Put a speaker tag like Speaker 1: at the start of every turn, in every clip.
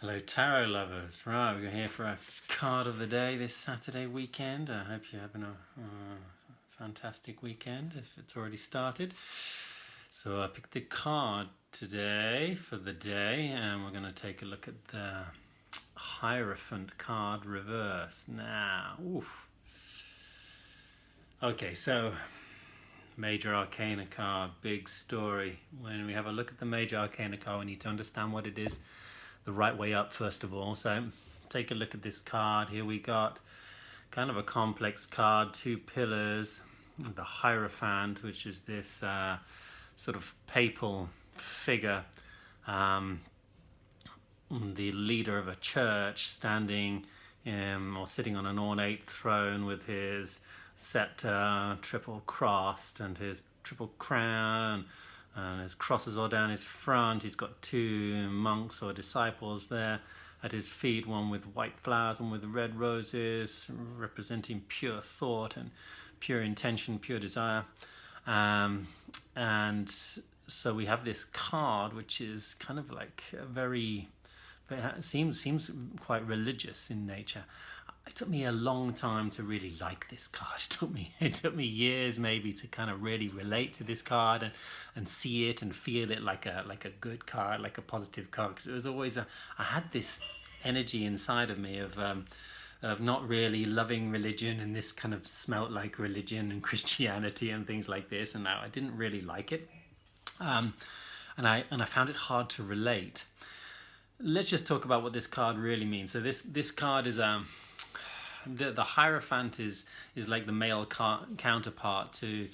Speaker 1: Hello tarot lovers, right, we're here for a card of the day this Saturday weekend. I hope you're having a fantastic weekend if it's already started. So I picked a card today for the day and we're going to take a look at the Hierophant card reverse. Now, okay, so Major Arcana card, big story. When we have a look at the Major Arcana card, we need to understand what it is the right way up first of all. So take a look at this card. Here we got kind of a complex card, two pillars, the Hierophant, which is this sort of papal figure, the leader of a church standing or sitting on an ornate throne with his scepter triple crossed and his triple crown and his crosses all down his front. He's got two monks or disciples there at his feet, one with white flowers, one with red roses, representing pure thought and pure intention, pure desire. And so we have this card, which is kind of like a very, seems quite religious in nature. It took me a long time to really like this card. It took me years maybe to kind of really relate to this card and see it and feel it like a good card, like a positive card. Because it was always I had this energy inside of me of not really loving religion, and this kind of smelt like religion and Christianity and things like this, and I didn't really like it, and I found it hard to relate. Let's just talk about what this card really means. So this card is the Hierophant is like the male counterpart to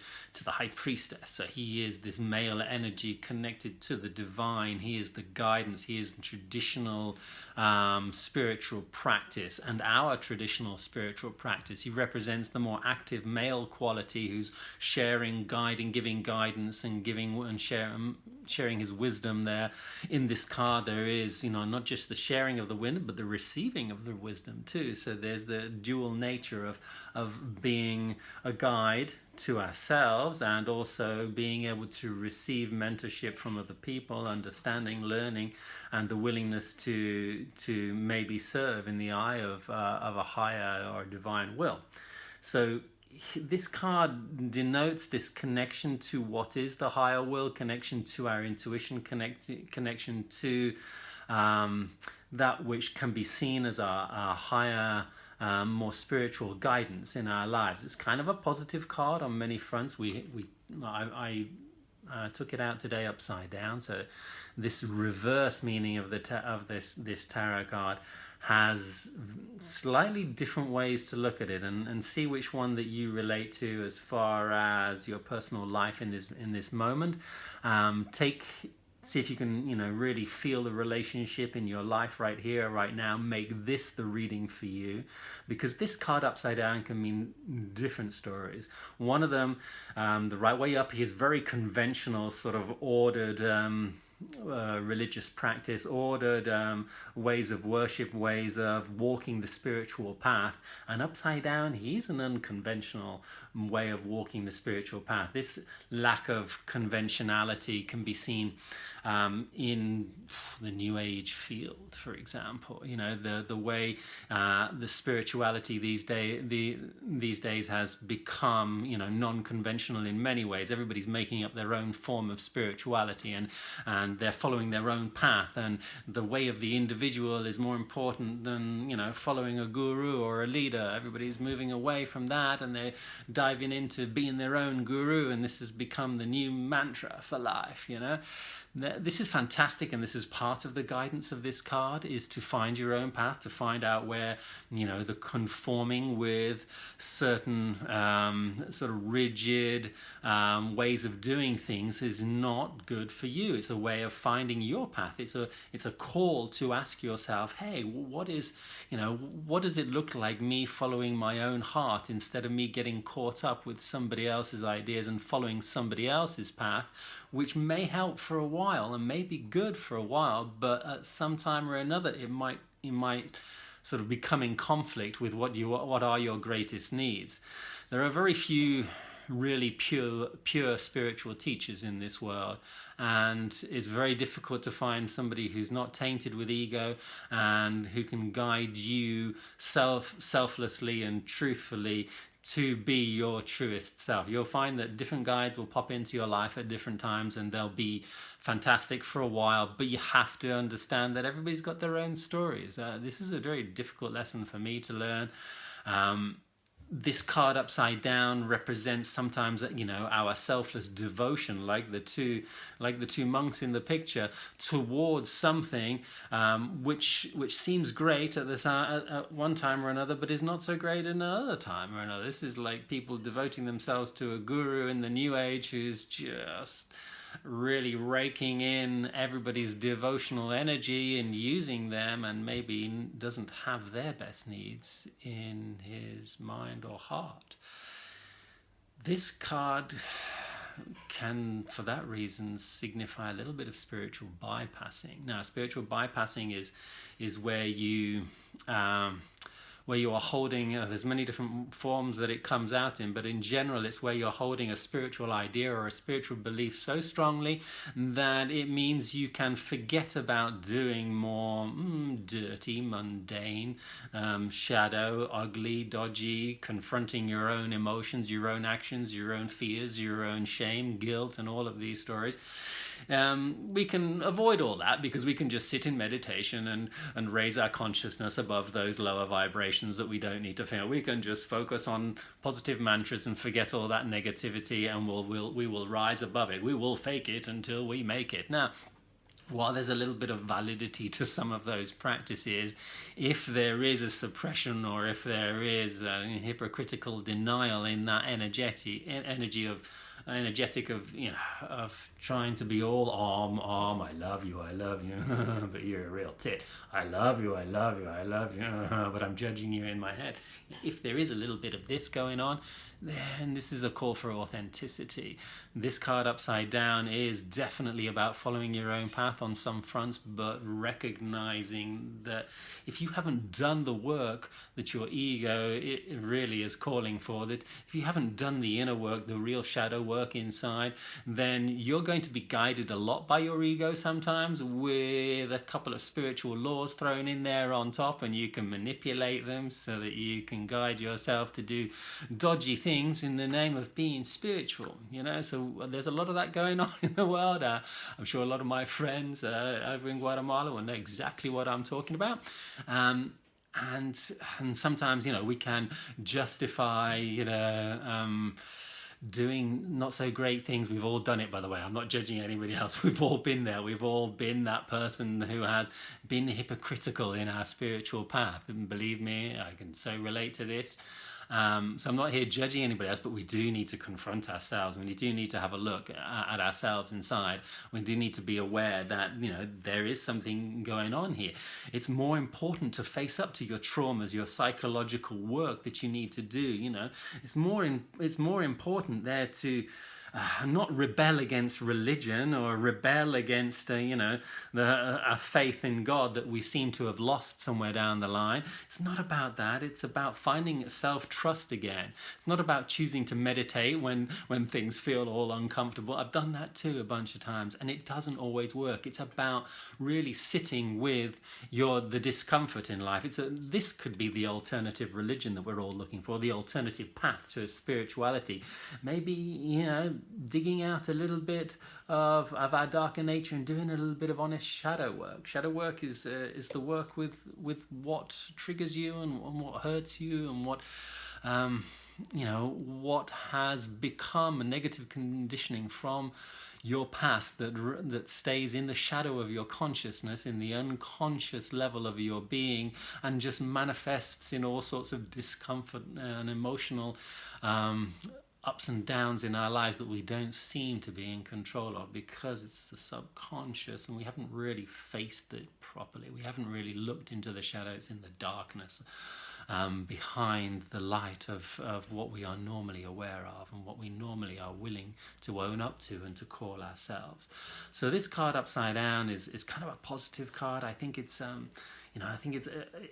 Speaker 1: the High Priestess. So he is this male energy connected to the divine. He is the guidance. He is the traditional spiritual practice and our traditional spiritual practice. He represents the more active male quality who's sharing, guiding, giving guidance and giving and sharing his wisdom there. In this card there is, not just the sharing of the wisdom, but the receiving of the wisdom too. So there's the dual nature of being a guide to ourselves and also being able to receive mentorship from other people, understanding, learning, and the willingness to maybe serve in the eye of a higher or divine will. So this card denotes this connection to what is the higher will, connection to our intuition, connection to that which can be seen as our higher, more spiritual guidance in our lives. It's kind of a positive card on many fronts. I took it out today upside down. So this reverse meaning of this tarot card has slightly different ways to look at it and see which one that you relate to as far as your personal life in this moment. See if you can, really feel the relationship in your life right here, right now. Make this the reading for you, because this card upside down can mean different stories. One of them, the right way up, is very conventional, sort of ordered religious practice, ordered ways of worship, ways of walking the spiritual path. And upside down, he's an unconventional way of walking the spiritual path. This lack of conventionality can be seen in the New Age field, for example. The way the spirituality these days has become non-conventional in many ways. Everybody's making up their own form of spirituality and they're following their own path, and the way of the individual is more important than following a guru or a leader. Everybody's moving away from that and they're diving into being their own guru, and this has become the new mantra for life. This is fantastic, and this is part of the guidance of this card, is to find your own path, to find out where the conforming with certain sort of rigid ways of doing things is not good for you. It's a way of finding your path. It's a call to ask yourself, hey, what does it look like me following my own heart instead of me getting caught up with somebody else's ideas and following somebody else's path, which may help for a while and may be good for a while, but at some time or another it might sort of become in conflict with what are your greatest needs. There are very few really pure spiritual teachers in this world, and it's very difficult to find somebody who's not tainted with ego and who can guide you selflessly and truthfully to be your truest self. You'll find that different guides will pop into your life at different times, and they'll be fantastic for a while, but you have to understand that everybody's got their own stories. This is a very difficult lesson for me to learn. This card upside down represents sometimes, our selfless devotion, like the two monks in the picture, towards something which seems great at one time or another, but is not so great in another time or another. This is like people devoting themselves to a guru in the New Age who's just really raking in everybody's devotional energy and using them, and maybe doesn't have their best needs in his mind or heart. This card can, for that reason, signify a little bit of spiritual bypassing. Now, spiritual bypassing is where you are holding, there's many different forms that it comes out in, but in general it's where you're holding a spiritual idea or a spiritual belief so strongly that it means you can forget about doing more dirty, mundane, shadow, ugly, dodgy, confronting your own emotions, your own actions, your own fears, your own shame, guilt, and all of these stories. We can avoid all that because we can just sit in meditation and raise our consciousness above those lower vibrations that we don't need to feel. We can just focus on positive mantras and forget all that negativity, and we will rise above it. We will fake it until we make it. Now, while there's a little bit of validity to some of those practices, if there is a suppression or if there is a hypocritical denial in that energetic of trying to be all I love you, but you're a real tit. I love you, but I'm judging you in my head. If there is a little bit of this going on, then this is a call for authenticity. This card upside down is definitely about following your own path on some fronts, but recognizing that if you haven't done the work that your ego it really is calling for, that if you haven't done the inner work, the real shadow work inside, then you're going to be guided a lot by your ego sometimes, with a couple of spiritual laws thrown in there on top, and you can manipulate them so that you can guide yourself to do dodgy things in the name of being spiritual. So there's a lot of that going on in the world. I'm sure a lot of my friends over in Guatemala will know exactly what I'm talking about. And sometimes we can justify doing not so great things. We've all done it, by the way. I'm not judging anybody else. We've all been there. We've all been that person who has been hypocritical in our spiritual path. And believe me, I can so relate to this. So I'm not here judging anybody else, but we do need to confront ourselves. We do need to have a look at ourselves inside. We do need to be aware that there is something going on here. It's more important to face up to your traumas, your psychological work that you need to do. It's more important there to not rebel against religion or rebel against a faith in God that we seem to have lost somewhere down the line. It's not about that. It's about finding self-trust again. It's not about choosing to meditate when things feel all uncomfortable. I've done that too a bunch of times, and it doesn't always work. It's about really sitting with the discomfort in life. This could be the alternative religion that we're all looking for, the alternative path to spirituality. Maybe digging out a little bit of our darker nature and doing a little bit of honest shadow work. Shadow work is the work with what triggers you and what hurts you and what what has become a negative conditioning from your past that stays in the shadow of your consciousness, in the unconscious level of your being, and just manifests in all sorts of discomfort and emotional ups and downs in our lives that we don't seem to be in control of, because it's the subconscious and we haven't really faced it properly. We haven't really looked into the shadows, in the darkness behind the light of what we are normally aware of and what we normally are willing to own up to and to call ourselves. So this card upside down is kind of a positive card. I think it's I think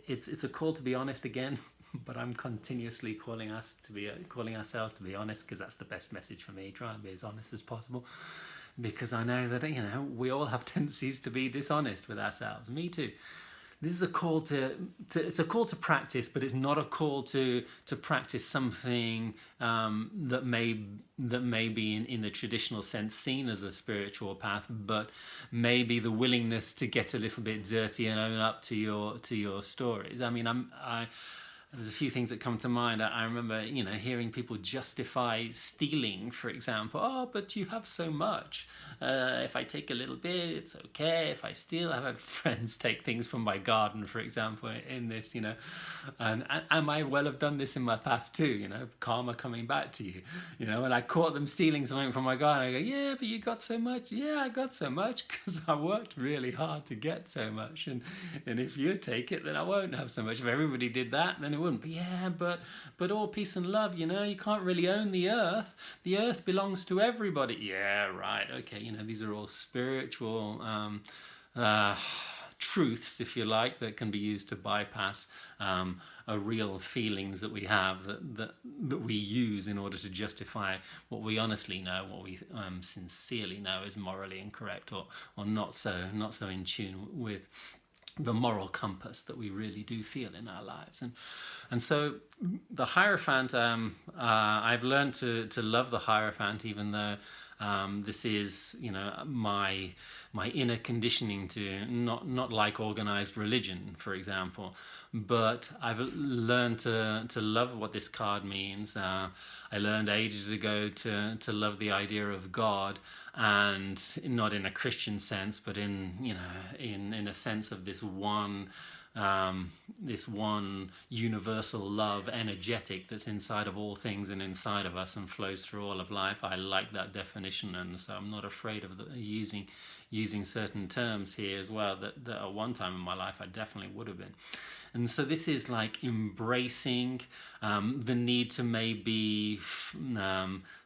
Speaker 1: it's a call to be honest again, but I'm continuously calling ourselves to be honest, because that's the best message for me. Try and be as honest as possible, because I know that we all have tendencies to be dishonest with ourselves. Me too. This is a call it's a call to practice, but it's not a call to practice something that may be in the traditional sense seen as a spiritual path, but maybe the willingness to get a little bit dirty and own up to your stories. I mean, there's a few things that come to mind. I remember, hearing people justify stealing, for example. Oh, but you have so much. If I take a little bit, it's okay. If I steal, I've had friends take things from my garden, for example, in this, And I might well have done this in my past too, karma coming back to you. When I caught them stealing something from my garden, I go, yeah, but you got so much. Yeah, I got so much because I worked really hard to get so much. And if you take it, then I won't have so much. If everybody did that, then it wouldn't. But yeah, but all peace and love, you can't really own the earth. The earth belongs to everybody. Yeah, right. Okay, these are all spiritual truths, if you like, that can be used to bypass real feelings that we have that we use in order to justify what we honestly know, what we sincerely know is morally incorrect or not so in tune with the moral compass that we really do feel in our lives. And so the Hierophant, I've learned to love the Hierophant, even though this is my inner conditioning to not like organized religion, for example, but I've learned to love what this card means. I learned ages ago to love the idea of God, and not in a Christian sense, but in a sense of this one universal love, energetic, that's inside of all things and inside of us and flows through all of life. I like that definition, and so I'm not afraid of using certain terms here as well that at one time in my life I definitely would have been. And so this is like embracing the need to maybe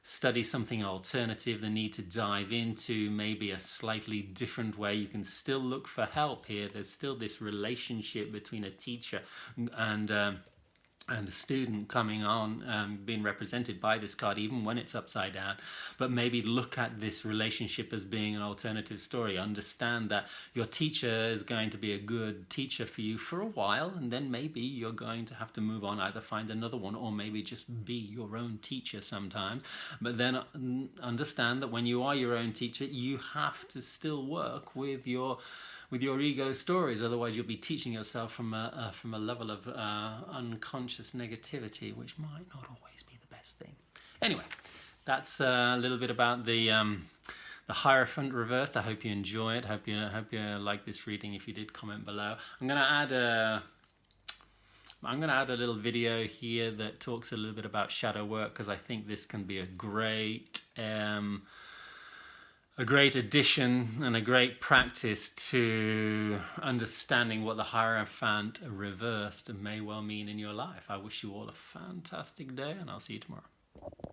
Speaker 1: study something alternative, the need to dive into maybe a slightly different way. You can still look for help here. There's still this relationship between a teacher and a student coming on, being represented by this card, even when it's upside down. But maybe look at this relationship as being an alternative story. Understand that your teacher is going to be a good teacher for you for a while, and then maybe you're going to have to move on, either find another one or maybe just be your own teacher sometimes. But then understand that when you are your own teacher, you have to still work with your ego stories, otherwise you'll be teaching yourself from a level of unconscious negativity, which might not always be the best thing. Anyway, that's a little bit about the Hierophant reversed. I hope you enjoy it. Hope you like this reading. If you did, comment below. I'm going to add a little video here that talks a little bit about shadow work, because I think this can be a great addition and a great practice to understanding what the Hierophant reversed may well mean in your life. I wish you all a fantastic day, and I'll see you tomorrow.